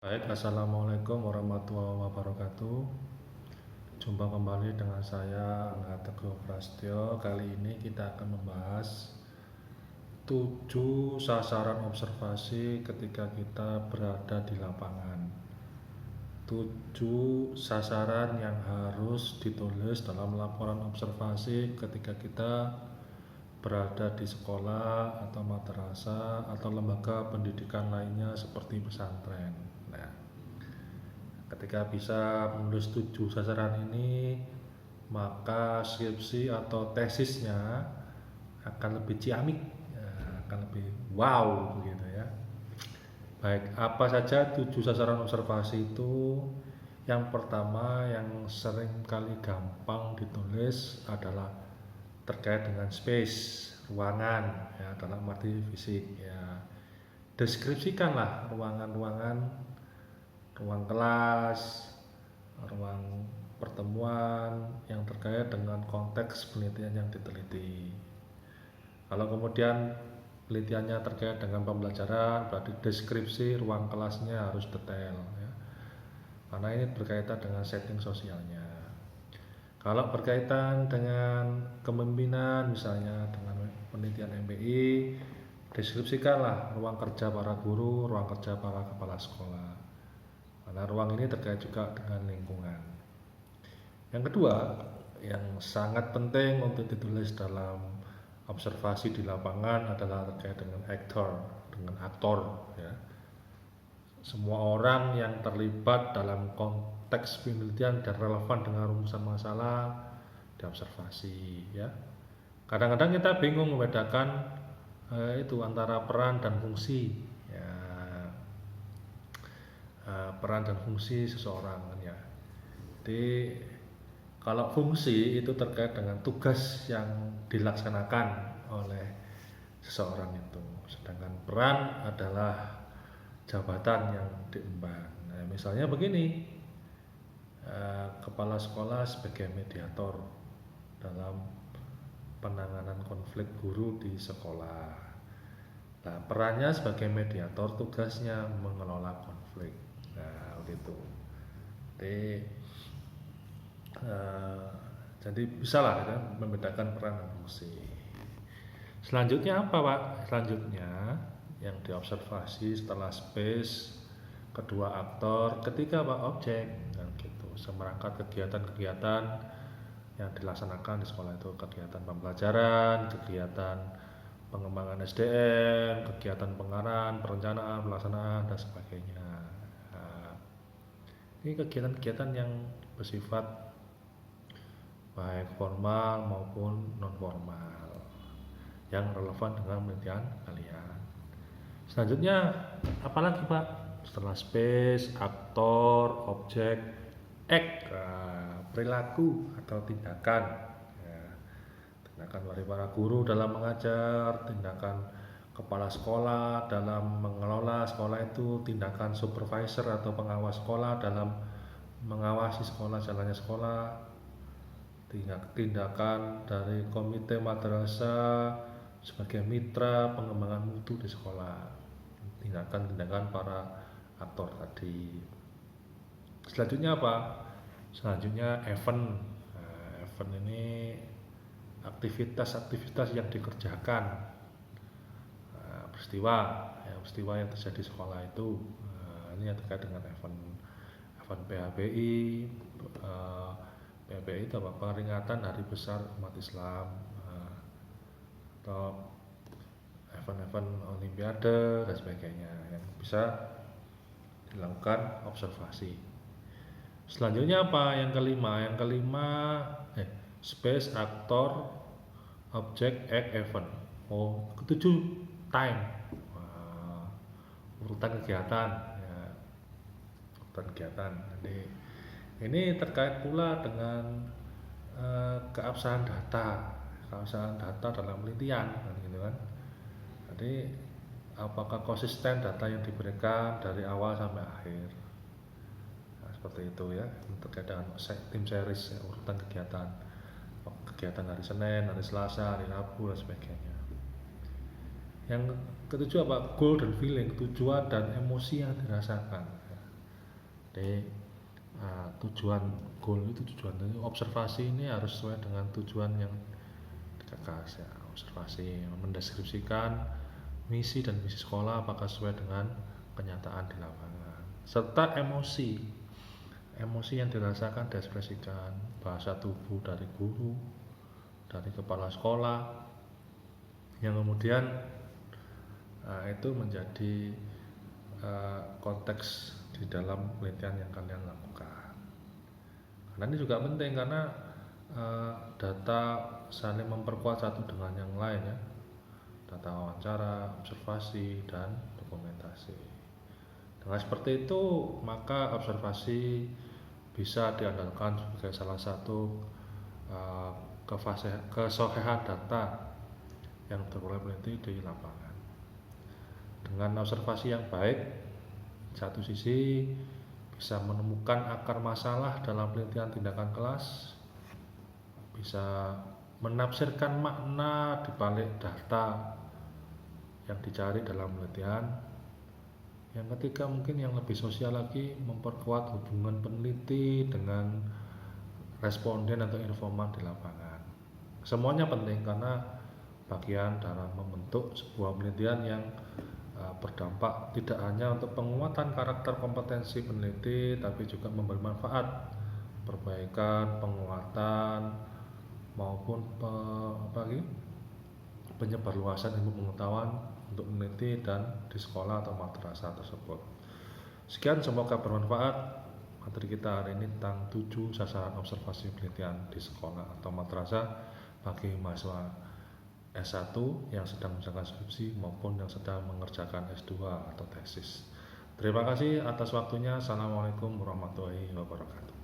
Baik, Assalamualaikum warahmatullahi wabarakatuh. Jumpa kembali dengan saya, Angga Teguh Prastyo. Kali ini kita akan membahas 7 sasaran observasi ketika kita berada di lapangan. 7 sasaran yang harus ditulis dalam laporan observasi ketika kita berada di sekolah atau madrasah atau lembaga pendidikan lainnya seperti pesantren. Nah, ketika bisa menulis 7 sasaran ini, maka skripsi atau tesisnya akan lebih ciamik, ya, akan lebih wow begitu ya. Baik, apa saja 7 sasaran observasi itu? Yang pertama yang sering kali gampang ditulis adalah terkait dengan space, ruangan ya, dalam arti fisik ya. Deskripsikanlah ruangan-ruangan, ruang kelas, ruang pertemuan yang terkait dengan konteks penelitian yang diteliti. Kalau kemudian penelitiannya terkait dengan pembelajaran, berarti deskripsi ruang kelasnya harus detail ya. Karena ini berkaitan dengan setting sosialnya. Kalau berkaitan dengan kepemimpinan, misalnya dengan penelitian MPI, deskripsikanlah ruang kerja para guru, ruang kerja para kepala sekolah. Karena ruang ini terkait juga dengan lingkungan. Yang kedua, yang sangat penting untuk ditulis dalam observasi di lapangan adalah terkait dengan aktor ya. Semua orang yang terlibat dalam konteks penelitian dan relevan dengan rumusan masalah diobservasi ya. Kadang-kadang kita bingung membedakan itu antara peran dan fungsi ya. Peran dan fungsi seseorang ya. Jadi kalau fungsi itu terkait dengan tugas yang dilaksanakan oleh seseorang itu, sedangkan peran adalah jabatan yang diemban. Nah, misalnya begini, kepala sekolah sebagai mediator dalam penanganan konflik guru di sekolah. Nah, perannya sebagai mediator, tugasnya mengelola konflik. Nah, begitu. Jadi bisalah kita membedakan peran dan fungsi. Selanjutnya apa, Pak? Selanjutnya yang diobservasi setelah space, kedua aktor, ketiga Pak objek dan gitu. Semerangkat kegiatan-kegiatan yang dilaksanakan di sekolah itu, kegiatan pembelajaran, kegiatan pengembangan SDM, kegiatan pengarahan, perencanaan, pelaksanaan dan sebagainya. Nah, ini kegiatan-kegiatan yang bersifat baik formal maupun non formal yang relevan dengan penelitian kalian. Selanjutnya apalagi Pak? Setelah space, aktor, objek, perilaku atau tindakan ya. Tindakan dari para guru dalam mengajar, tindakan kepala sekolah dalam mengelola sekolah itu, tindakan supervisor atau pengawas sekolah dalam mengawasi sekolah, jalannya sekolah, tindakan dari komite madrasah sebagai mitra pengembangan mutu di sekolah, tindakan-tindakan para aktor tadi. Selanjutnya apa? Selanjutnya event. Nah, event ini aktivitas-aktivitas yang dikerjakan, peristiwa yang terjadi di sekolah itu. Ini yang terkait dengan event PHBI. PHBI itu apa? Peringatan Hari Besar Umat Islam, atau event-event olimpiade dan sebagainya yang bisa dilakukan observasi. Selanjutnya apa? Yang kelima space, aktor, objek, event. Ketujuh time, urutan kegiatan ya. Urutan kegiatan. Jadi ini terkait pula dengan keabsahan data dalam penelitian gitu kan. Jadi apakah konsisten data yang diberikan dari awal sampai akhir. Nah, seperti itu ya, terkait dengan tim series ya, urutan kegiatan hari Senin, hari Selasa, hari Rabu dan sebagainya. Yang ketujuh apa? Goal dan feeling, tujuan dan emosi yang dirasakan. Jadi tujuan goal itu tujuan dari observasi ini harus sesuai dengan tujuan yang digagas ya. Observasi mendeskripsikan misi dan visi sekolah apakah sesuai dengan kenyataan di lapangan, serta emosi yang dirasakan diekspresikan, bahasa tubuh dari guru, dari kepala sekolah, yang kemudian itu menjadi konteks di dalam penelitian yang kalian lakukan. Karena ini juga penting karena data saling memperkuat satu dengan yang lain ya. Data wawancara, observasi, dan dokumentasi. Dengan seperti itu, maka observasi bisa diandalkan sebagai salah satu kesohihan data yang diperoleh peneliti di lapangan. Dengan observasi yang baik, satu sisi bisa menemukan akar masalah dalam penelitian tindakan kelas, bisa menafsirkan makna di balik data yang dicari dalam penelitian. Yang ketiga mungkin yang lebih sosial lagi, memperkuat hubungan peneliti dengan responden atau informan di lapangan. Semuanya penting karena bagian dalam membentuk sebuah penelitian yang berdampak tidak hanya untuk penguatan karakter kompetensi peneliti, tapi juga memberi manfaat, perbaikan, penguatan, maupun penyebarluasan ilmu pengetahuan untuk meneliti dan di sekolah atau madrasah tersebut. Sekian, semoga bermanfaat materi kita hari ini tentang 7 sasaran observasi penelitian di sekolah atau madrasah bagi mahasiswa S1 yang sedang mengerjakan skripsi maupun yang sedang mengerjakan S2 atau tesis. Terima kasih atas waktunya. Assalamualaikum warahmatullahi wabarakatuh.